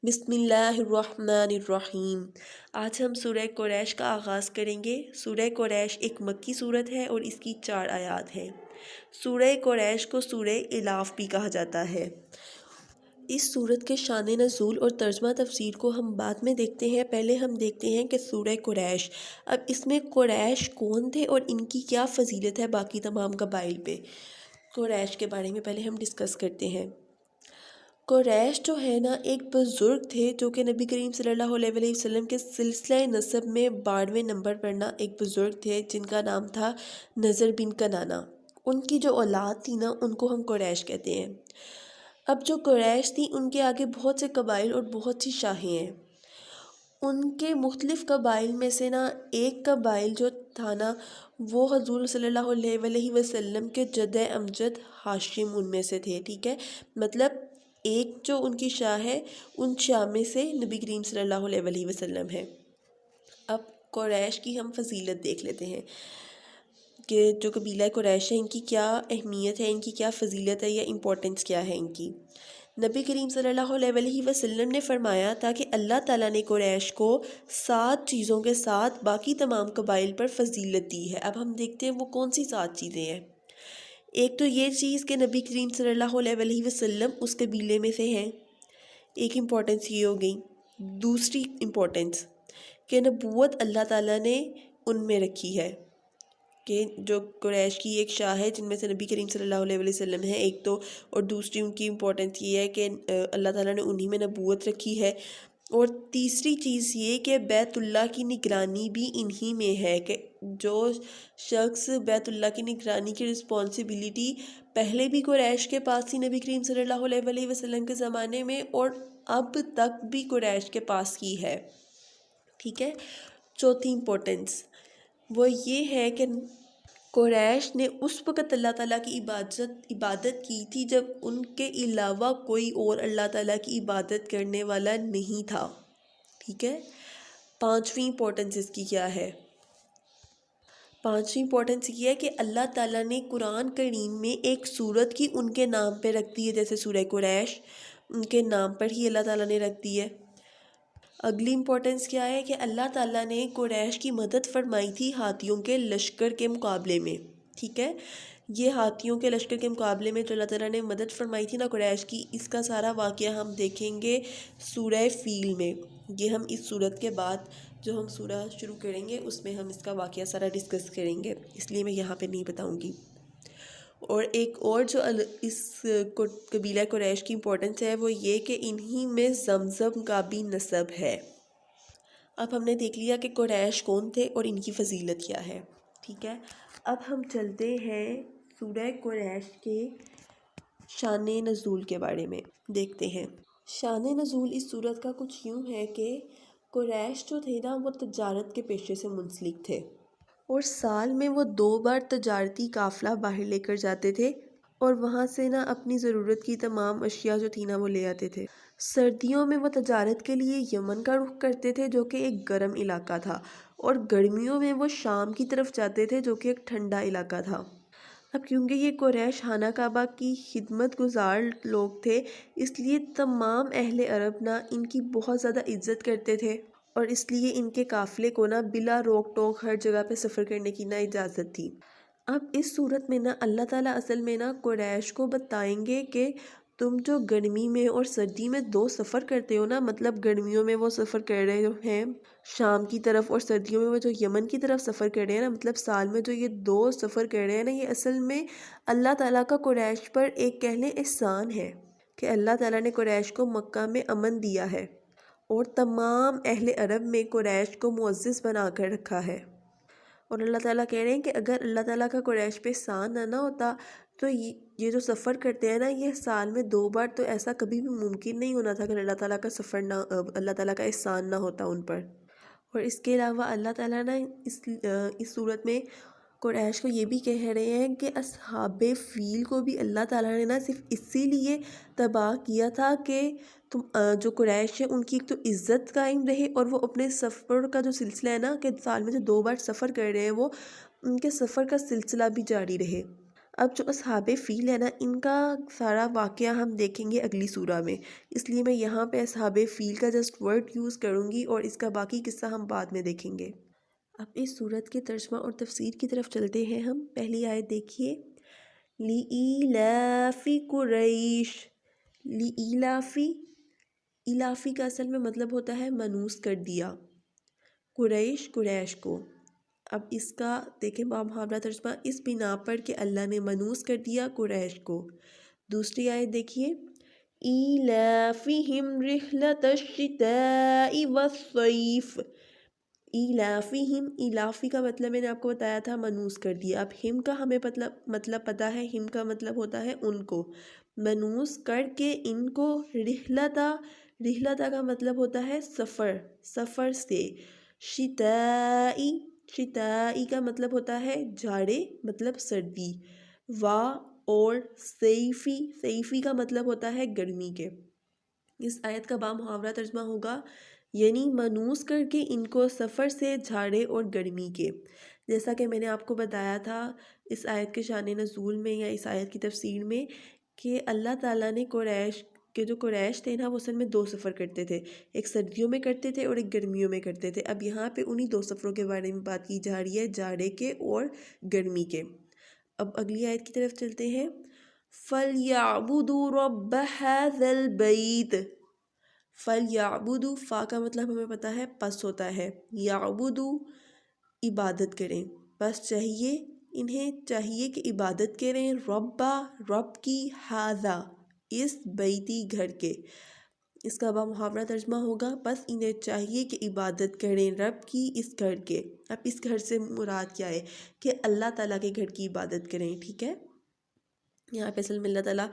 بسم اللہ الرحمن الرحیم۔ آج ہم سورہ قریش کا آغاز کریں گے۔ سورہ قریش ایک مکی سورت ہے اور اس کی 4 آیات ہیں۔ سورہ قریش کو سورہ الاف بھی کہا جاتا ہے۔ اس سورت کے شان نزول اور ترجمہ تفسیر کو ہم بعد میں دیکھتے ہیں، پہلے ہم دیکھتے ہیں کہ سورہ قریش، اب اس میں قریش کون تھے اور ان کی کیا فضیلت ہے باقی تمام قبائل پہ۔ قریش کے بارے میں پہلے ہم ڈسکس کرتے ہیں۔ قریش جو ہے نا ایک بزرگ تھے جو کہ نبی کریم صلی اللہ علیہ وسلم کے سلسلہ نسب میں 12ویں نمبر پر نا ایک بزرگ تھے جن کا نام تھا نضر بن کنانہ۔ ان کی جو اولاد تھی نا ان کو ہم قریش کہتے ہیں۔ اب جو قریش تھی ان کے آگے بہت سے قبائل اور بہت سی شاہیں ہیں۔ ان کے مختلف قبائل میں سے نا ایک قبائل جو تھا نا وہ حضور صلی اللہ علیہ وسلم کے جد امجد ہاشم ان میں سے تھے، ٹھیک ہے، مطلب ایک جو ان کی شاہ ہے ان شاہ میں سے نبی کریم صلی اللہ علیہ وسلم ہے۔ اب قریش کی ہم فضیلت دیکھ لیتے ہیں کہ جو قبیلہ قریش ہے ان کی کیا اہمیت ہے، ان کی کیا فضیلت ہے یا امپورٹنس کیا ہے ان کی۔ نبی کریم صلی اللہ علیہ وسلم نے فرمایا تھا کہ اللہ تعالیٰ نے قریش کو 7 چیزوں کے ساتھ باقی تمام قبائل پر فضیلت دی ہے۔ اب ہم دیکھتے ہیں وہ کون سی 7 چیزیں ہیں۔ ایک تو یہ چیز کہ نبی کریم صلی اللہ علیہ وسلم اس قبیلے میں سے ہیں، ایک امپورٹنس یہ ہو گئی۔ دوسری امپورٹنس کہ نبوت اللہ تعالیٰ نے ان میں رکھی ہے، کہ جو قریش کی ایک شاہ ہے جن میں سے نبی کریم صلی اللہ علیہ وسلم ہے ایک تو، اور دوسری ان کی امپورٹنس یہ ہے کہ اللہ تعالیٰ نے انہی میں نبوت رکھی ہے، اور تیسری چیز یہ کہ بیت اللہ کی نگرانی بھی انہی میں ہے، کہ جو شخص بیت اللہ کی نگرانی کی رسپانسبلٹی پہلے بھی قریش کے پاس تھی نبی کریم صلی اللہ علیہ وسلم کے زمانے میں اور اب تک بھی قریش کے پاس کی ہے، ٹھیک ہے۔ چوتھی امپورٹنس وہ یہ ہے کہ قریش نے اس وقت اللہ تعالیٰ کی عبادت کی تھی جب ان کے علاوہ کوئی اور اللہ تعالیٰ کی عبادت کرنے والا نہیں تھا، ٹھیک ہے۔ پانچویں امپورٹنس اس کی کیا ہے؟ پانچویں امپورٹنس یہ ہے کہ اللہ تعالیٰ نے قرآن کریم میں ایک سورت کی ان کے نام پہ رکھ دی ہے، جیسے سورہ قریش ان کے نام پر ہی اللہ تعالیٰ نے رکھ دی ہے۔ اگلی امپورٹنس کیا ہے کہ اللہ تعالیٰ نے قریش کی مدد فرمائی تھی ہاتھیوں کے لشکر کے مقابلے میں، ٹھیک ہے۔ یہ ہاتھیوں کے لشکر کے مقابلے میں جو اللہ تعالیٰ نے مدد فرمائی تھی نا قریش کی، اس کا سارا واقعہ ہم دیکھیں گے سورہ فیل میں۔ یہ ہم اس سورت کے بعد جو ہم سورہ شروع کریں گے اس میں ہم اس کا واقعہ سارا ڈسکس کریں گے، اس لیے میں یہاں پہ نہیں بتاؤں گی۔ اور ایک اور جو اس قبیلہ قریش کی امپورٹنس ہے وہ یہ کہ انہی میں زمزم کا بھی نسب ہے۔ اب ہم نے دیکھ لیا کہ قریش کون تھے اور ان کی فضیلت کیا ہے، ٹھیک ہے۔ اب ہم چلتے ہیں سورہ قریش کے شان نزول کے بارے میں دیکھتے ہیں۔ شان نزول اس سورت کا کچھ یوں ہے کہ قریش جو تھے نا وہ تجارت کے پیشے سے منسلک تھے، اور سال میں وہ 2 بار تجارتی قافلہ باہر لے کر جاتے تھے اور وہاں سے نا اپنی ضرورت کی تمام اشیاء جو تھی نا وہ لے آتے تھے۔ سردیوں میں وہ تجارت کے لیے یمن کا رخ کرتے تھے جو کہ ایک گرم علاقہ تھا، اور گرمیوں میں وہ شام کی طرف جاتے تھے جو کہ ایک ٹھنڈا علاقہ تھا۔ اب کیونکہ یہ قریش خانہ کعبہ کی خدمت گزار لوگ تھے اس لیے تمام اہل عرب نا ان کی بہت زیادہ عزت کرتے تھے، اور اس لیے ان کے قافلے کو نا بلا روک ٹوک ہر جگہ پہ سفر کرنے کی نا اجازت تھی۔ اب اس صورت میں نا اللہ تعالیٰ اصل میں نا قریش کو بتائیں گے کہ تم جو گرمی میں اور سردی میں 2 سفر کرتے ہو نا، مطلب گرمیوں میں وہ سفر کر رہے ہیں شام کی طرف اور سردیوں میں وہ جو یمن کی طرف سفر کر رہے ہیں نا، مطلب سال میں جو یہ 2 سفر کر رہے ہیں نا، یہ اصل میں اللہ تعالیٰ کا قریش پر ایک کہہ لیں احسان ہے کہ اللہ تعالیٰ نے قریش کو مکہ میں امن دیا ہے اور تمام اہل عرب میں قریش کو معزز بنا کر رکھا ہے۔ اور اللہ تعالیٰ کہہ رہے ہیں کہ اگر اللہ تعالیٰ کا قریش پہ احسان نہ ہوتا تو یہ جو سفر کرتے ہیں نا یہ سال میں 2 بار، تو ایسا کبھی بھی ممکن نہیں ہونا تھا کہ اللہ تعالیٰ کا اللہ تعالیٰ کا احسان نہ ہوتا ان پر۔ اور اس کے علاوہ اللہ تعالیٰ نے اس صورت میں قریش کو یہ بھی کہہ رہے ہیں کہ اصحاب فیل کو بھی اللہ تعالیٰ نے نا صرف اسی لیے تباہ کیا تھا کہ جو قریش ہے ان کی ایک تو عزت قائم رہے، اور وہ اپنے سفر کا جو سلسلہ ہے نا کہ سال میں جو 2 بار سفر کر رہے ہیں وہ ان کے سفر کا سلسلہ بھی جاری رہے۔ اب جو اصحاب فیل ہے نا، ان کا سارا واقعہ ہم دیکھیں گے اگلی سورہ میں، اس لیے میں یہاں پہ اصحاب فیل کا جسٹ ورڈ یوز کروں گی اور اس کا باقی قصہ ہم بعد میں دیکھیں گے۔ اب اس سورت کے ترجمہ اور تفسیر کی طرف چلتے ہیں ہم۔ پہلی آیت دیکھیے، لِإِيلَافِ قُرَيْشٍ۔ لِإِيلَافِ، ایلافی کا اصل میں مطلب ہوتا ہے منوس کر دیا، قریش قریش کو۔ اب اس کا دیکھیں محاورہ ترجمہ، اس بنا پر کہ اللہ نے منوس کر دیا قریش کو۔ دوسری آیت دیکھیے، ایلافہم رحلۃ الشتاء والصیف۔ ایلافہم، ایلافی کا مطلب میں نے آپ کو بتایا تھا منوس کر دیا۔ اب ہم کا ہمیں مطلب پتہ ہے، ہم کا مطلب ہوتا ہے ان کو، منوس کر کے ان کو، رحلتا، رحلتا کا مطلب ہوتا ہے سفر، سفر سے، شتائی، شتائی کا مطلب ہوتا ہے جاڑے مطلب سردی، وا اور سیفی، سیفی کا مطلب ہوتا ہے گرمی کے۔ اس آیت کا محاورہ ترجمہ ہوگا یعنی منوس کر کے ان کو سفر سے، جھاڑے اور گرمی کے۔ جیسا کہ میں نے آپ کو بتایا تھا اس آیت کے شان نزول میں یا اس آیت کی تفسیر میں کہ اللہ تعالیٰ نے قریش کے، جو قریش تھے نا، وہ اصل میں 2 سفر کرتے تھے، ایک سردیوں میں کرتے تھے اور ایک گرمیوں میں کرتے تھے۔ اب یہاں پہ انہی 2 سفروں کے بارے میں بات کی جا رہی ہے، جاڑے کے اور گرمی کے۔ اب اگلی آیت کی طرف چلتے ہیں، فَلْيَعْبُدُوا رَبَّ هَذَا الْبَيْتِ۔ فَلْيَعْبُدُوا، فا کا مطلب ہمیں پتہ ہے پس ہوتا ہے، یعبدو عبادت کریں، بس چاہیے انہیں، چاہیے کہ عبادت کریں، ربا، رب کی، ہاذا، اس، بیتی، گھر کے۔ اس کا محاورہ ترجمہ ہوگا بس انہیں چاہیے کہ عبادت کریں رب کی، اس گھر کے۔ اب اس گھر سے مراد کیا ہے کہ اللہ تعالیٰ کے گھر کی عبادت کریں، ٹھیک ہے۔ یہاں پہ اصل میں اللہ تعالیٰ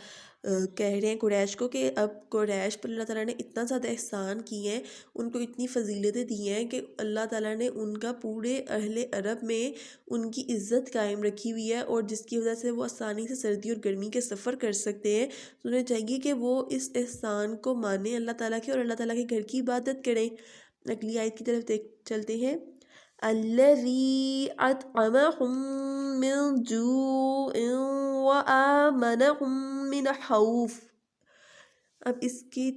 کہہ رہے ہیں قریش کو کہ اب قریش پر اللہ تعالیٰ نے اتنا زیادہ احسان کیے ہیں، ان کو اتنی فضیلتیں دی ہیں کہ اللہ تعالیٰ نے ان کا پورے اہل عرب میں ان کی عزت قائم رکھی ہوئی ہے، اور جس کی وجہ سے وہ آسانی سے سردی اور گرمی کے سفر کر سکتے ہیں۔ تو انہیں چاہیے کہ وہ اس احسان کو مانیں اللہ تعالیٰ کے، اور اللہ تعالیٰ کے گھر کی عبادت کریں۔ اگلی آیت کی طرف چلتے ہیں، الذی اطعمہم من جوع وآمنہم من خوف۔ اب اس کی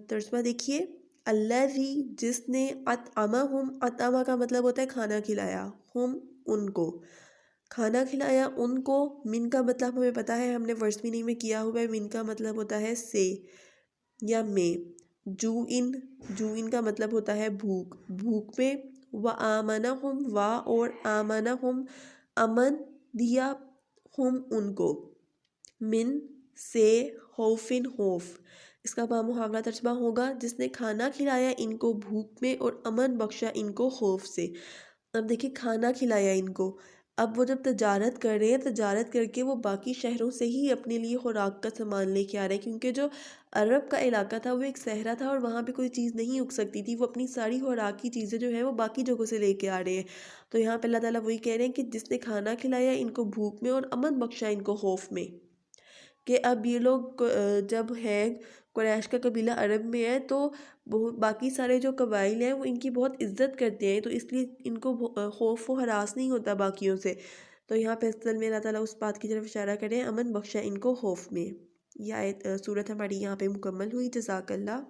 ترجمہ دیکھیے، الذی، جس نے، اطعمہم، اطعمہ کا مطلب ہوتا ہے کھانا کھلایا، ہم، ان کو، کھانا کھلایا ان کو، من کا مطلب ہمیں پتہ ہے، ہم نے ورس میننگ میں کیا ہوا ہے، من کا مطلب ہوتا ہے سے یا میں، جوئن، جوئن کا مطلب ہوتا ہے بھوک، بھوک میں، وآمنہم، وا اور آمنہم، امن دیا، ہم ان کو، من سے، خوفن خوف۔ اس کا محاورہ ترجمہ ہوگا جس نے کھانا کھلایا ان کو بھوک میں اور امن بخشا ان کو خوف سے۔ اب دیکھیں کھانا کھلایا ان کو، اب وہ جب تجارت کر رہے ہیں، تجارت کر کے وہ باقی شہروں سے ہی اپنے لیے خوراک کا سامان لے کے آ رہے ہیں، کیونکہ جو عرب کا علاقہ تھا وہ ایک صحرا تھا اور وہاں پہ کوئی چیز نہیں اگ سکتی تھی، وہ اپنی ساری خوراک کی چیزیں جو ہیں وہ باقی جگہوں سے لے کے آ رہے ہیں۔ تو یہاں پہ اللہ تعالیٰ وہی کہہ رہے ہیں کہ جس نے کھانا کھلایا ان کو بھوک میں اور امن بخشا ان کو خوف میں، کہ اب یہ لوگ جب ہیں، قریش کا قبیلہ عرب میں ہے، تو باقی سارے جو قبائل ہیں وہ ان کی بہت عزت کرتے ہیں، تو اس لیے ان کو خوف و ہراس نہیں ہوتا باقیوں سے۔ تو یہاں پہ اصل میں اللہ تعالیٰ اس بات کی طرف اشارہ کریں، امن بخشا ان کو خوف میں۔ یہ آیت سورت ہماری یہاں پہ مکمل ہوئی، جزاک اللہ۔